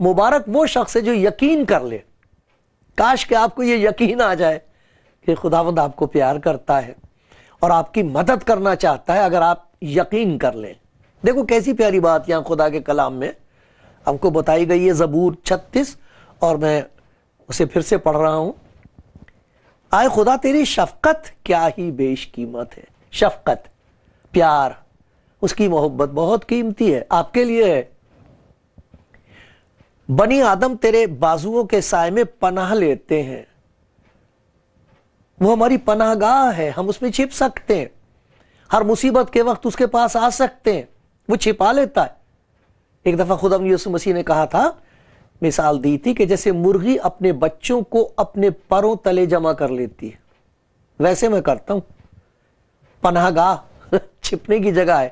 مبارک وہ شخص ہے جو یقین کر لے. کاش کہ آپ کو یہ یقین آ جائے کہ خداوند آپ کو پیار کرتا ہے اور آپ کی مدد کرنا چاہتا ہے. اگر آپ یقین کر لیں. دیکھو کیسی پیاری بات یہاں خدا کے کلام میں ہم کو بتائی گئی ہے. زبور 36 اور میں اسے پھر سے پڑھ رہا ہوں. آئے خدا تیری شفقت کیا ہی بیش قیمت ہے. شفقت، پیار، اس کی محبت بہت قیمتی ہے، آپ کے لیے ہے. بنی آدم تیرے بازوؤں کے سائے میں پناہ لیتے ہیں. وہ ہماری پناہ گاہ ہے، ہم اس میں چھپ سکتے ہیں. ہر مصیبت کے وقت اس کے پاس آ سکتے ہیں، وہ چھپا لیتا ہے. ایک دفعہ خدا یسوع مسیح نے کہا تھا، مثال دی تھی کہ جیسے مرغی اپنے بچوں کو اپنے پروں تلے جمع کر لیتی ہے، ویسے میں کرتا ہوں. پناہ گاہ چھپنے کی جگہ ہے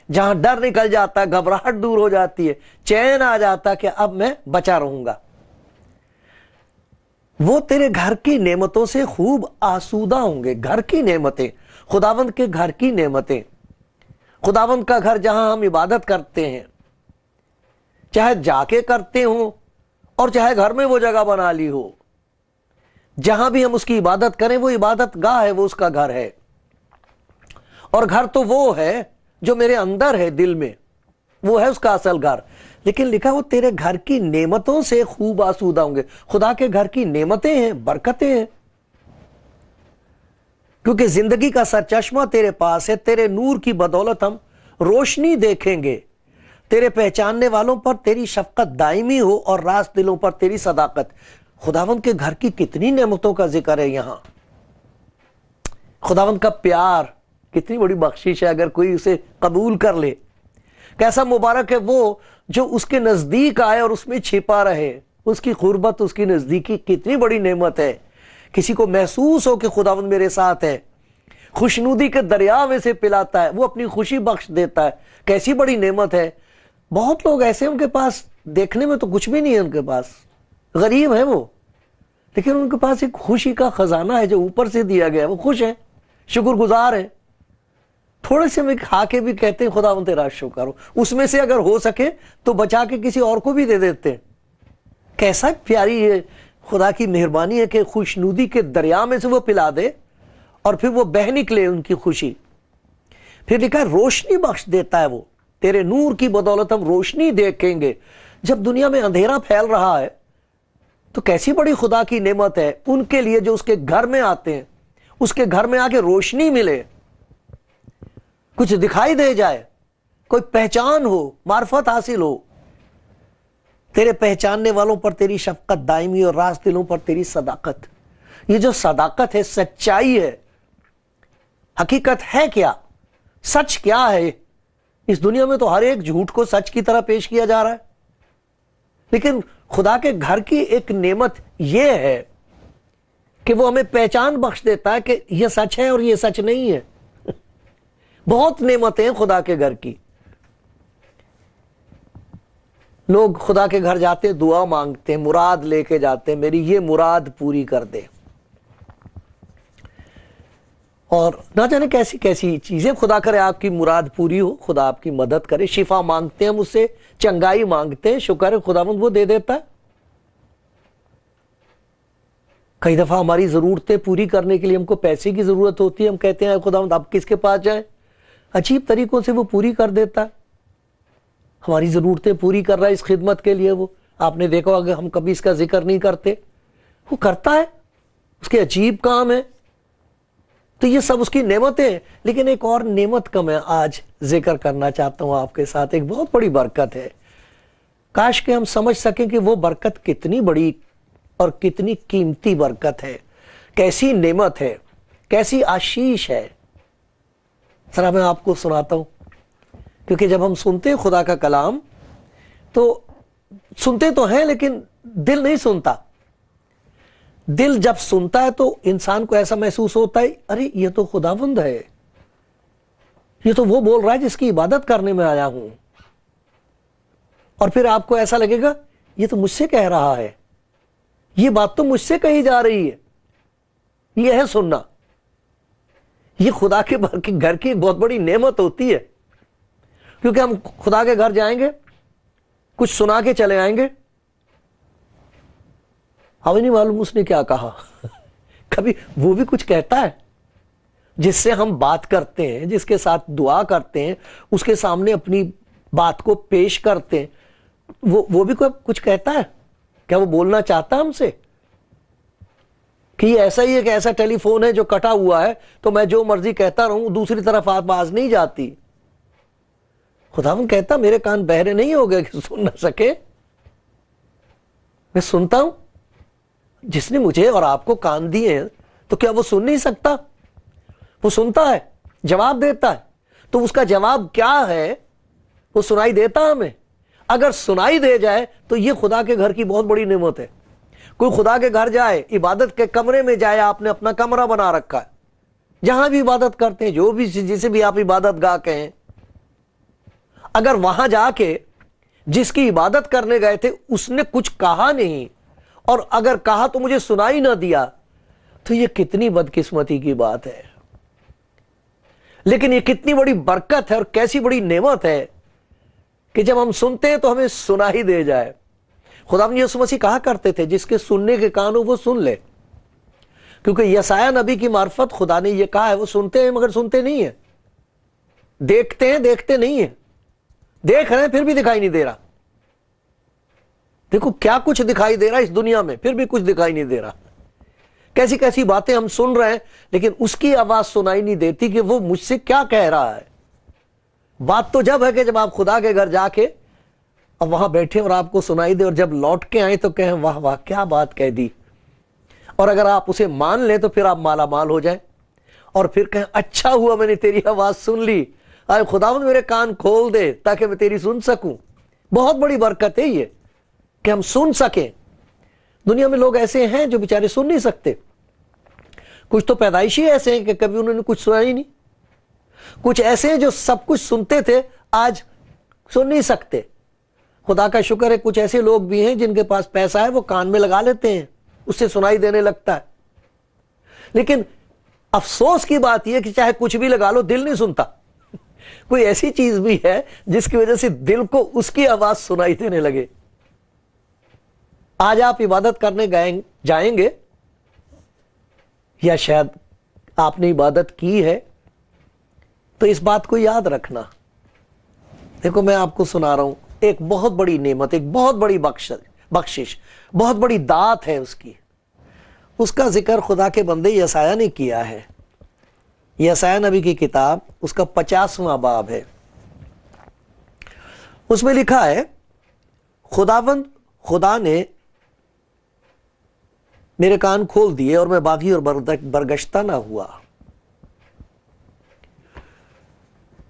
جہاں ڈر نکل جاتا ہے، گھبراہٹ دور ہو جاتی ہے، چین آ جاتا ہے کہ اب میں بچا رہوں گا. وہ تیرے گھر کی نعمتوں سے خوب آسودہ ہوں گے. گھر کی نعمتیں، خداوند کے گھر کی نعمتیں، خداوند کا گھر جہاں ہم عبادت کرتے ہیں، چاہے جا کے کرتے ہوں اور چاہے گھر میں وہ جگہ بنا لی ہو، جہاں بھی ہم اس کی عبادت کریں وہ عبادت گاہ ہے، وہ اس کا گھر ہے. اور گھر تو وہ ہے جو میرے اندر ہے، دل میں، وہ ہے اس کا اصل گھر. لیکن لکھا وہ تیرے گھر کی نعمتوں سے خوب آسودہ ہوں گے. خدا کے گھر کی نعمتیں ہیں، برکتیں ہیں، کیونکہ زندگی کا سرچشمہ تیرے پاس ہے. تیرے نور کی بدولت ہم روشنی دیکھیں گے. تیرے پہچاننے والوں پر تیری شفقت دائمی ہو اور راست دلوں پر تیری صداقت. خداوند کے گھر کی کتنی نعمتوں کا ذکر ہے یہاں. خداوند کا پیار کتنی بڑی بخشش ہے اگر کوئی اسے قبول کر لے. کیسا مبارک ہے وہ جو اس کے نزدیک آئے اور اس میں چھپا رہے. اس کی قربت، اس کی نزدیکی کتنی بڑی نعمت ہے. کسی کو محسوس ہو کہ خداوند میرے ساتھ ہے، خوشنودی کے دریا میں سے پلاتا ہے، وہ اپنی خوشی بخش دیتا ہے. کیسی بڑی نعمت ہے. بہت لوگ ایسے ان کے پاس دیکھنے میں تو کچھ بھی نہیں ہے، ان کے پاس غریب ہے وہ، لیکن ان کے پاس ایک خوشی کا خزانہ ہے جو اوپر سے دیا گیا ہے. وہ خوش ہیں، شکر گزار ہیں. تھوڑے سے میں کھا کے بھی کہتے ہیں خداوند تیرا شکر ہو. اس میں سے اگر ہو سکے تو بچا کے کسی اور کو بھی دے دیتے ہیں. کیسا پیاری ہے خدا کی مہربانی ہے کہ خوشنودی کے دریا میں سے وہ پلا دے اور پھر وہ بہہ نکلے ان کی خوشی. پھر لکھا ہے روشنی بخش دیتا ہے وہ. تیرے نور کی بدولت ہم روشنی دیکھیں گے. جب دنیا میں اندھیرا پھیل رہا ہے تو کیسی بڑی خدا کی نعمت ہے ان کے لیے جو اس کے گھر میں آتے ہیں. اس کے گھر میں آ کے روشنی ملے، کچھ دکھائی دے جائے، کوئی پہچان ہو، معرفت حاصل ہو. تیرے پہچاننے والوں پر تیری شفقت دائمی اور راست دلوں پر تیری صداقت. یہ جو صداقت ہے، سچائی ہے. حقیقت ہے کیا؟ سچ کیا ہے؟ اس دنیا میں تو ہر ایک جھوٹ کو سچ کی طرح پیش کیا جا رہا ہے، لیکن خدا کے گھر کی ایک نعمت یہ ہے کہ وہ ہمیں پہچان بخش دیتا ہے کہ یہ سچ ہے اور یہ سچ نہیں ہے. بہت نعمتیں ہیں خدا کے گھر کی. لوگ خدا کے گھر جاتے دعا مانگتے ہیں، مراد لے کے جاتے ہیں، میری یہ مراد پوری کر دے. اور نہ جانے کیسی کیسی چیزیں. خدا کرے آپ کی مراد پوری ہو، خدا آپ کی مدد کرے. شفا مانگتے ہیں ہم اس سے، چنگائی مانگتے ہیں، شکر ہے خداوند وہ دے دیتا ہے. کئی دفعہ ہماری ضرورتیں پوری کرنے کے لیے ہم کو پیسے کی ضرورت ہوتی ہے. ہم کہتے ہیں خداوند اب کس کے پاس جائیں؟ عجیب طریقوں سے وہ پوری کر دیتا ہے. ہماری ضرورتیں پوری کر رہا ہے اس خدمت کے لیے. وہ آپ نے دیکھا اگر ہم کبھی اس کا ذکر نہیں کرتے، وہ کرتا ہے، اس کے عجیب کام ہے. تو یہ سب اس کی نعمتیں ہیں. لیکن ایک اور نعمت کا میں آج ذکر کرنا چاہتا ہوں آپ کے ساتھ. ایک بہت بڑی برکت ہے. کاش کہ ہم سمجھ سکیں کہ وہ برکت کتنی بڑی اور کتنی قیمتی برکت ہے، کیسی نعمت ہے، کیسی آشیش ہے. ذرا میں آپ کو سناتا ہوں، کیونکہ جب ہم سنتے ہیں خدا کا کلام تو سنتے تو ہیں لیکن دل نہیں سنتا. دل جب سنتا ہے تو انسان کو ایسا محسوس ہوتا ہے ارے یہ تو خداوند ہے، یہ تو وہ بول رہا ہے جس کی عبادت کرنے میں آیا ہوں. اور پھر آپ کو ایسا لگے گا یہ تو مجھ سے کہہ رہا ہے، یہ بات تو مجھ سے کہی جا رہی ہے. یہ ہے سننا. یہ خدا کے گھر کی بہت بڑی نعمت ہوتی ہے، کیونکہ ہم خدا کے گھر جائیں گے، کچھ سنا کے چلے آئیں گے، ہمیں نہیں معلوم اس نے کیا کہا. کبھی وہ بھی کچھ کہتا ہے جس سے ہم بات کرتے ہیں, جس کے ساتھ دعا کرتے ہیں, اس کے سامنے اپنی بات کو پیش کرتے ہیں, وہ بھی کوئی کچھ کہتا ہے؟ کیا وہ بولنا چاہتا ہے ہم سے کہ یہ ایسا ہی ہے کہ ایسا ٹیلی فون ہے جو کٹا ہوا ہے تو میں جو مرضی کہتا رہوں, دوسری طرف آواز نہیں جاتی؟ خداوند کہتا میرے کان بہرے نہیں ہو گئے کہ سن نہ سکے, میں سنتا ہوں. جس نے مجھے اور آپ کو کان دیے ہیں تو کیا وہ سن نہیں سکتا؟ وہ سنتا ہے, جواب دیتا ہے. تو اس کا جواب کیا ہے؟ وہ سنائی دیتا ہمیں. اگر سنائی دے جائے تو یہ خدا کے گھر کی بہت بڑی نعمت ہے. کوئی خدا کے گھر جائے, عبادت کے کمرے میں جائے, آپ نے اپنا کمرہ بنا رکھا ہے, جہاں بھی عبادت کرتے ہیں, جو بھی جسے بھی آپ عبادت گاہ کہیں, اگر وہاں جا کے جس کی عبادت کرنے گئے تھے اس نے کچھ کہا نہیں, اور اگر کہا تو مجھے سنائی نہ دیا, تو یہ کتنی بدقسمتی کی بات ہے. لیکن یہ کتنی بڑی برکت ہے اور کیسی بڑی نعمت ہے کہ جب ہم سنتے ہیں تو ہمیں سنائی دے جائے. خداوند یسوع مسیح کہا کرتے تھے جس کے سننے کے کان ہو وہ سن لے, کیونکہ یسایہ نبی کی معرفت خدا نے یہ کہا ہے, وہ سنتے ہیں مگر سنتے نہیں ہیں, دیکھتے ہیں دیکھتے نہیں ہیں, دیکھ رہے ہیں پھر بھی دکھائی نہیں دے رہا. دیکھو کیا کچھ دکھائی دے رہا ہے اس دنیا میں, پھر بھی کچھ دکھائی نہیں دے رہا. کیسی کیسی باتیں ہم سن رہے ہیں لیکن اس کی آواز سنائی نہیں دیتی کہ وہ مجھ سے کیا کہہ رہا ہے. بات تو جب ہے کہ جب آپ خدا کے گھر جا کے اب وہاں بیٹھے اور آپ کو سنائی دے, اور جب لوٹ کے آئیں تو کہیں واہ واہ کیا بات کہہ دی. اور اگر آپ اسے مان لیں تو پھر آپ مالا مال ہو جائیں, اور پھر کہیں اچھا ہوا میں نے تیری آواز سن لی, آئے خداوند میرے کان کھول دے تاکہ میں تیری سن سکوں. بہت بڑی برکت ہے یہ کہ ہم سن سکیں. دنیا میں لوگ ایسے ہیں جو بیچارے سن نہیں سکتے. کچھ تو پیدائشی ایسے ہیں کہ کبھی انہوں نے کچھ سنا ہی نہیں. کچھ ایسے ہیں جو سب کچھ سنتے تھے آج سن نہیں سکتے. خدا کا شکر ہے کچھ ایسے لوگ بھی ہیں جن کے پاس پیسہ ہے, وہ کان میں لگا لیتے ہیں, اس سے سنائی دینے لگتا ہے. لیکن افسوس کی بات یہ کہ چاہے کچھ بھی لگا لو دل نہیں سنتا. کوئی ایسی چیز بھی ہے جس کی وجہ سے دل کو اس کی آواز سنائی دینے لگے. آج آپ عبادت کرنے جائیں گے, یا شاید آپ نے عبادت کی ہے, تو اس بات کو یاد رکھنا. دیکھو میں آپ کو سنا رہا ہوں, ایک بہت بڑی نعمت, ایک بہت بڑی بخشش, بہت بڑی دات ہے اس کی. اس کا ذکر خدا کے بندے یسایہ نے کیا ہے. یسایہ نبی کی کتاب, اس کا 50واں باب ہے. اس میں لکھا ہے خداوند خدا نے میرے کان کھول دیے اور میں باغی اور برگشتہ نہ ہوا.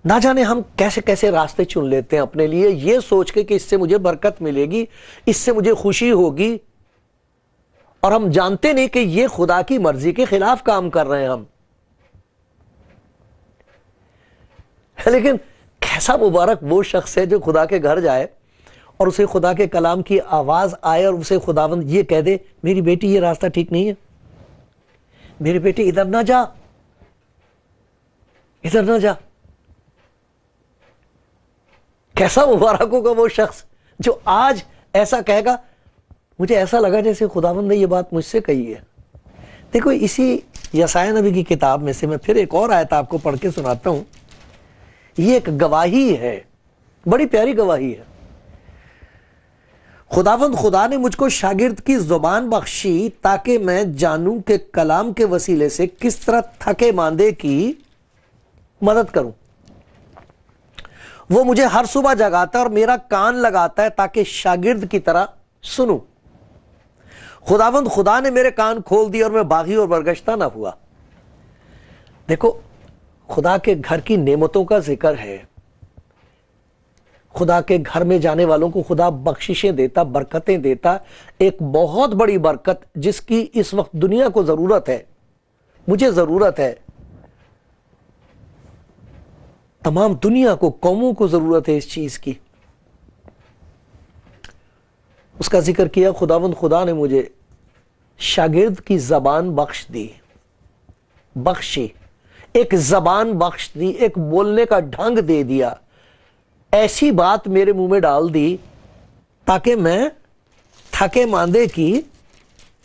نہ جانے ہم کیسے کیسے راستے چن لیتے ہیں اپنے لیے, یہ سوچ کے کہ اس سے مجھے برکت ملے گی, اس سے مجھے خوشی ہوگی, اور ہم جانتے نہیں کہ یہ خدا کی مرضی کے خلاف کام کر رہے ہیں ہم. لیکن کیسا مبارک وہ شخص ہے جو خدا کے گھر جائے اور اسے خدا کے کلام کی آواز آئے اور اسے خداوند یہ کہہ دے میری بیٹی یہ راستہ ٹھیک نہیں ہے, میری بیٹی ادھر نہ جا, ادھر نہ جا. کیسا مبارک ہوگا وہ شخص جو آج ایسا کہے گا, مجھے ایسا لگا جیسے خداوند نے یہ بات مجھ سے کہی ہے. دیکھو اسی یسایہ نبی کی کتاب میں سے میں پھر ایک اور آیت آپ کو پڑھ کے سناتا ہوں. یہ ایک گواہی ہے, بڑی پیاری گواہی ہے. خداوند خدا نے مجھ کو شاگرد کی زبان بخشی تاکہ میں جانوں کہ کلام کے وسیلے سے کس طرح تھکے ماندے کی مدد کروں. وہ مجھے ہر صبح جگاتا ہے اور میرا کان لگاتا ہے تاکہ شاگرد کی طرح سنوں. خداوند خدا نے میرے کان کھول دیے اور میں باغی اور برگشتہ نہ ہوا. دیکھو خدا کے گھر کی نعمتوں کا ذکر ہے. خدا کے گھر میں جانے والوں کو خدا بخششیں دیتا, برکتیں دیتا. ایک بہت بڑی برکت جس کی اس وقت دنیا کو ضرورت ہے, مجھے ضرورت ہے, تمام دنیا کو, قوموں کو ضرورت ہے اس چیز کی. اس کا ذکر کیا خداوند خدا نے مجھے شاگرد کی زبان بخش دی, بخشی, ایک زبان بخش دی, ایک بولنے کا ڈھنگ دے دیا, ایسی بات میرے منہ میں ڈال دی تاکہ میں تھکے ماندے کی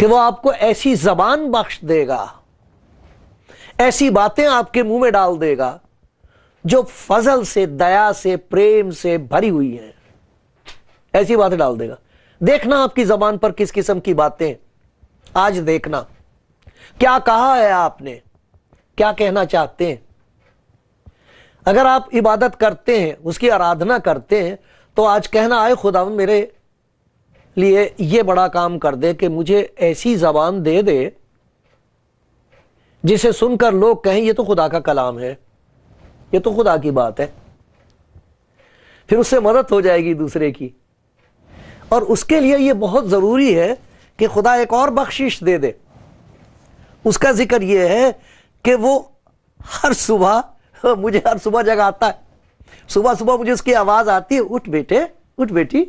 کہ وہ آپ کو ایسی زبان بخش دے گا، ایسی باتیں آپ کے منہ میں ڈال دے گا جو فضل سے، دیا سے، پریم سے بھری ہوئی ہیں، ایسی باتیں ڈال دے گا۔ دیکھنا آپ کی زبان پر کس قسم کی باتیں، آج دیکھنا کیا کہا ہے آپ نے، کیا کہنا چاہتے ہیں۔ اگر آپ عبادت کرتے ہیں، اس کی آرادھنا کرتے ہیں، تو آج کہنا آئے خداوند میرے لیے یہ بڑا کام کر دے کہ مجھے ایسی زبان دے دے جسے سن کر لوگ کہیں یہ تو خدا کا کلام ہے، یہ تو خدا کی بات ہے۔ پھر اس سے مدد ہو جائے گی دوسرے کی۔ اور اس کے لیے یہ بہت ضروری ہے کہ خدا ایک اور بخشش دے دے۔ اس کا ذکر یہ ہے کہ وہ ہر صبح مجھے ہر صبح جگاتا ہے۔ صبح صبح مجھے اس کی آواز آتی ہے، اٹھ بیٹے، اٹھ بیٹی،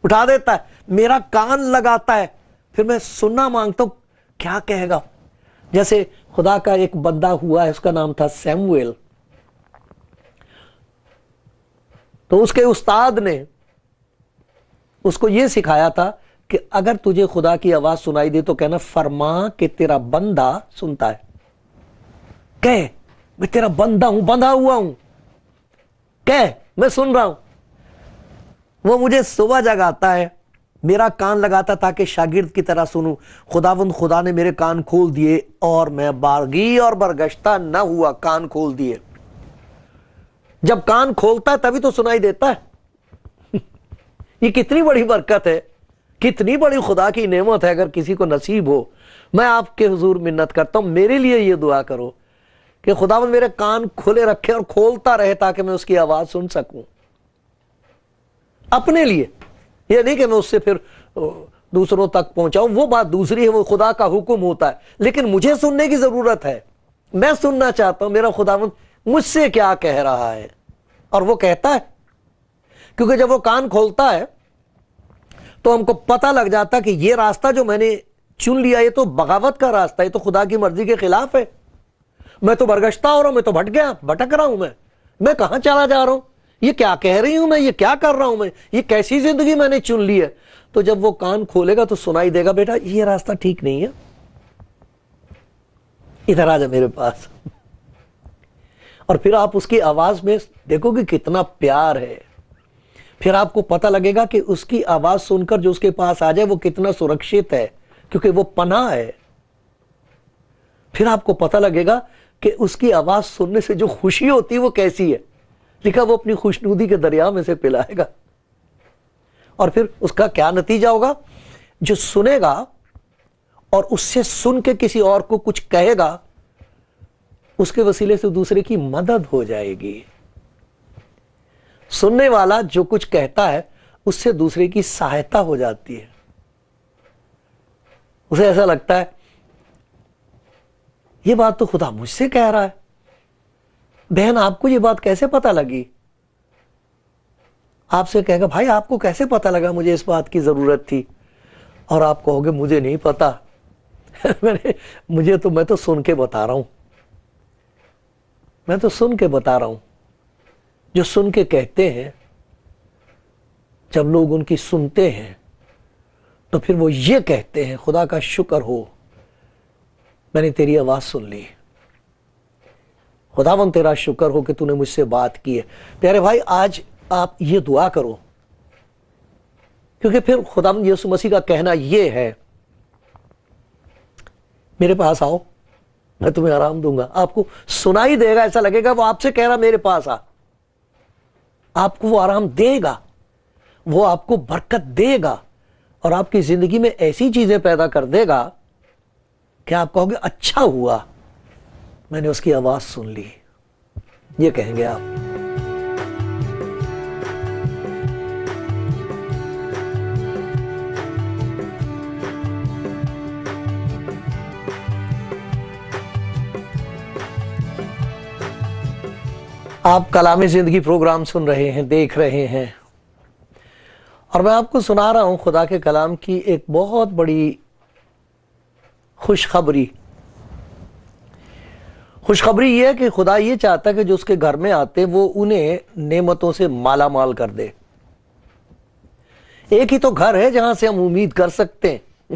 اٹھا دیتا ہے، میرا کان لگاتا ہے، پھر میں سننا مانگتا ہوں کیا کہے گا۔ جیسے خدا کا ایک بندہ ہوا ہے، اس کا نام تھا سیمویل، تو اس کے استاد نے اس کو یہ سکھایا تھا کہ اگر تجھے خدا کی آواز سنائی دے تو کہنا فرما کہ تیرا بندہ سنتا ہے، کہہ میں تیرا بندہ ہوں، بندھا ہوا ہوں، کہہ میں سن رہا ہوں۔ وہ مجھے صبح جگاتا ہے، میرا کان لگاتا تاکہ شاگرد کی طرح سنوں۔ خداوند خدا نے میرے کان کھول دیے اور میں بارگی اور برگشتہ نہ ہوا، کان کھول دیے۔ جب کان کھولتا ہے تبھی تو سنائی دیتا ہے۔ یہ کتنی بڑی برکت ہے، کتنی بڑی خدا کی نعمت ہے اگر کسی کو نصیب ہو۔ میں آپ کے حضور منت کرتا ہوں، میرے لیے یہ دعا کرو کہ خداوند میرے کان کھلے رکھے اور کھولتا رہے تاکہ میں اس کی آواز سن سکوں، اپنے لیے۔ یہ نہیں کہ میں اس سے پھر دوسروں تک پہنچاؤں، وہ بات دوسری ہے، وہ خدا کا حکم ہوتا ہے، لیکن مجھے سننے کی ضرورت ہے۔ میں سننا چاہتا ہوں میرا خداوند مجھ سے کیا کہہ رہا ہے، اور وہ کہتا ہے۔ کیونکہ جب وہ کان کھولتا ہے تو ہم کو پتہ لگ جاتا کہ یہ راستہ جو میں نے چن لیا یہ تو بغاوت کا راستہ ہے، یہ تو خدا کی مرضی کے خلاف ہے۔ میں تو برگشتہ ہو رہا ہوں، میں تو بھٹک رہا ہوں، میں کہاں چلا جا رہا ہوں، یہ کیا کہہ رہی ہوں میں، یہ کیا کر رہا ہوں میں، یہ کیسی زندگی میں نے چن لی ہے۔ تو جب وہ کان کھولے گا تو سنائی دے گا بیٹا یہ راستہ ٹھیک نہیں ہے، ادھر آ جا میرے پاس۔ اور پھر آپ اس کی آواز میں دیکھو کہ کتنا پیار ہے، پھر آپ کو پتہ لگے گا کہ اس کی آواز سن کر جو اس کے پاس آ جائے وہ کتنا سرکشت ہے، کیونکہ وہ پناہ ہے۔ پھر آپ کو پتہ لگے گا کہ اس کی آواز سننے سے جو خوشی ہوتی ہے وہ کیسی ہے، لکھا وہ اپنی خوشنودی کے دریا میں سے پلائے گا۔ اور پھر اس کا کیا نتیجہ ہوگا، جو سنے گا اور اس سے سن کے کسی اور کو کچھ کہے گا، اس کے وسیلے سے دوسرے کی مدد ہو جائے گی۔ سننے والا جو کچھ کہتا ہے اس سے دوسرے کی سہایتا ہو جاتی ہے، اسے ایسا لگتا ہے یہ بات تو خدا مجھ سے کہہ رہا ہے۔ بہن آپ کو یہ بات کیسے پتہ لگی؟ آپ سے کہے گا بھائی آپ کو کیسے پتہ لگا مجھے اس بات کی ضرورت تھی؟ اور آپ کہو گے مجھے نہیں پتا، میں تو سن کے بتا رہا ہوں، میں تو سن کے بتا رہا ہوں۔ جو سن کے کہتے ہیں، جب لوگ ان کی سنتے ہیں تو پھر وہ یہ کہتے ہیں خدا کا شکر ہو میں نے تیری آواز سن لی، خداوند تیرا شکر ہو کہ تو نے مجھ سے بات کی ہے۔ پیارے بھائی آج آپ یہ دعا کرو، کیونکہ پھر خداوند یسوع مسیح کا کہنا یہ ہے میرے پاس آؤ میں تمہیں آرام دوں گا۔ آپ کو سنائی دے گا، ایسا لگے گا وہ آپ سے کہہ رہا میرے پاس آ۔ آپ کو وہ آرام دے گا، وہ آپ کو برکت دے گا، اور آپ کی زندگی میں ایسی چیزیں پیدا کر دے گا کہ آپ کہو گے اچھا ہوا میں نے اس کی آواز سن لی۔ یہ کہیں گے آپ۔ آپ کلام زندگی پروگرام سن رہے ہیں، دیکھ رہے ہیں، اور میں آپ کو سنا رہا ہوں خدا کے کلام کی ایک بہت بڑی خوشخبری۔ خوشخبری یہ ہے کہ خدا یہ چاہتا ہے کہ جو اس کے گھر میں آتے وہ انہیں نعمتوں سے مالا مال کر دے۔ ایک ہی تو گھر ہے جہاں سے ہم امید کر سکتے ہیں،